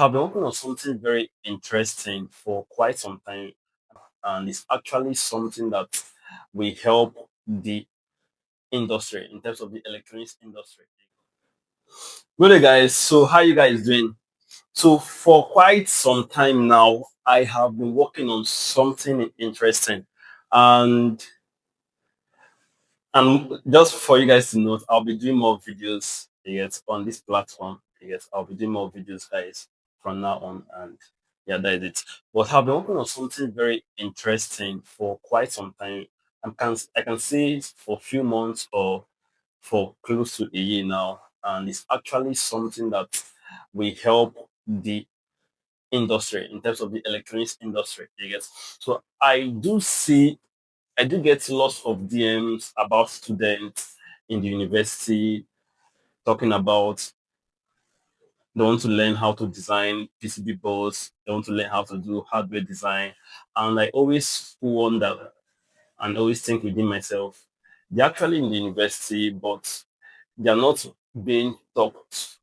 I've been working on something very interesting for quite some time, and it's actually something that will help the industry in terms of the electronics industry. Good day, guys. So, how you guys doing? So, for quite some time now, I have been working on something interesting, and just for you guys to note, I'll be doing more videos. Yes, on this platform. Yes, I'll be doing more videos, guys, from now on, and yeah, that is it. But I've been working on something very interesting for quite some time. I can say it's for a few months or for close to a year now, and it's actually something that will help the industry in terms of the electronics industry. Yes, so I do get lots of DMs about students in the university talking about they want to learn how to design PCB boards, they want to learn how to do hardware design. And I always wonder and always think within myself, they're actually in the university, but they're not being taught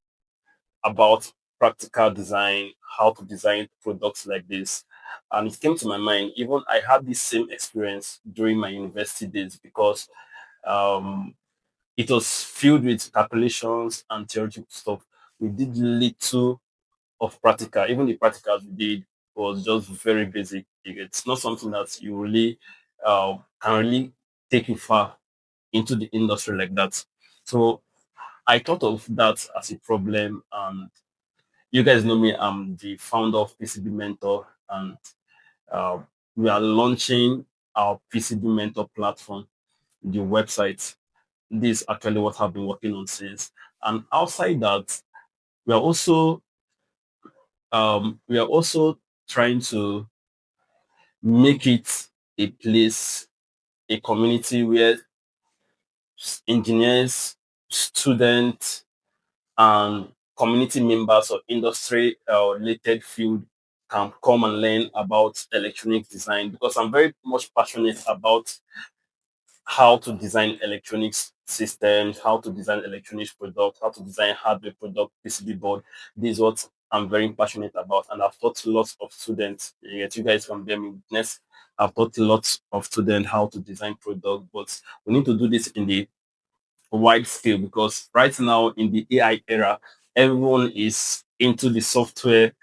about practical design, how to design products like this. And it came to my mind, even I had this same experience during my university days because um, it was filled with calculations and theoretical stuff. We did little of practical. Even the practicals we did was just very basic. It's not something that you really can really take you far into the industry like that. So I thought of that as a problem. And you guys know me, I'm the founder of PCB Mentor, and uh, we are launching our PCB Mentor platform, the website. This is actually what I've been working on since. And outside that, we are also trying to make it a place, a community where engineers, students, and community members of industry related field can come and learn about electronic design, because I'm very much passionate about how to design electronics systems, how to design electronics products, how to design hardware product, PCB board. This is what I'm very passionate about, and I've taught lots of students. Yet you guys can bear me witness. I've taught lots of students how to design product, but we need to do this in the wide scale, because right now in the AI era, everyone is into the software.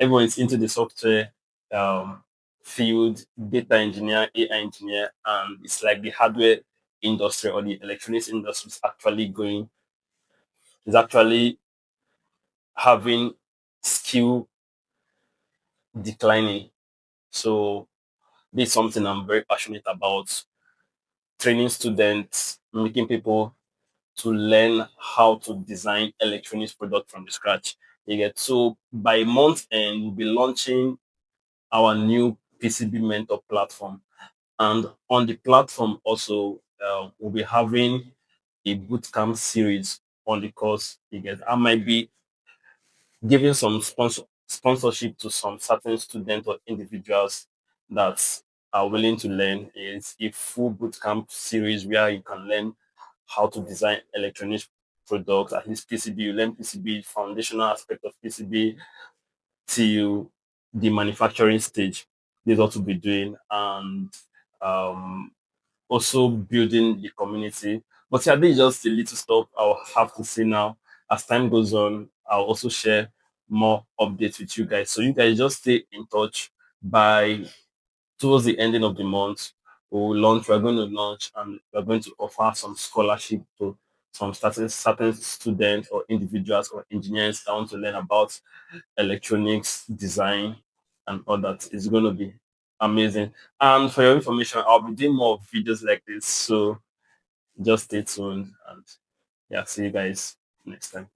Everyone is into the software um, field, data engineer, AI engineer, and it's like the hardware industry or the electronics industry is actually having skill declining. So this is something I'm very passionate about. Training students, making people to learn how to design electronics product from the scratch. You get, so by month end, we'll be launching our new PCB Mentor platform. And on the platform also, we'll be having a bootcamp series on the course. You get, I might be giving some sponsorship to some certain students or individuals that are willing to learn. It's a full bootcamp series where you can learn how to design electronic products, at least PCB. You learn PCB, foundational aspect of PCB, till the manufacturing stage. This is what we'll be doing, and um, also building the community. But yeah, this is just a little stuff I'll have to say now. As time goes on, I'll also share more updates with you guys. So you guys just stay in touch. By towards the ending of the month, we're going to launch, and we're going to offer some scholarship to some certain students or individuals or engineers that want to learn about electronics design and all that. It's going to be amazing. And for your information, I'll be doing more videos like this, so just stay tuned, and yeah, see you guys next time.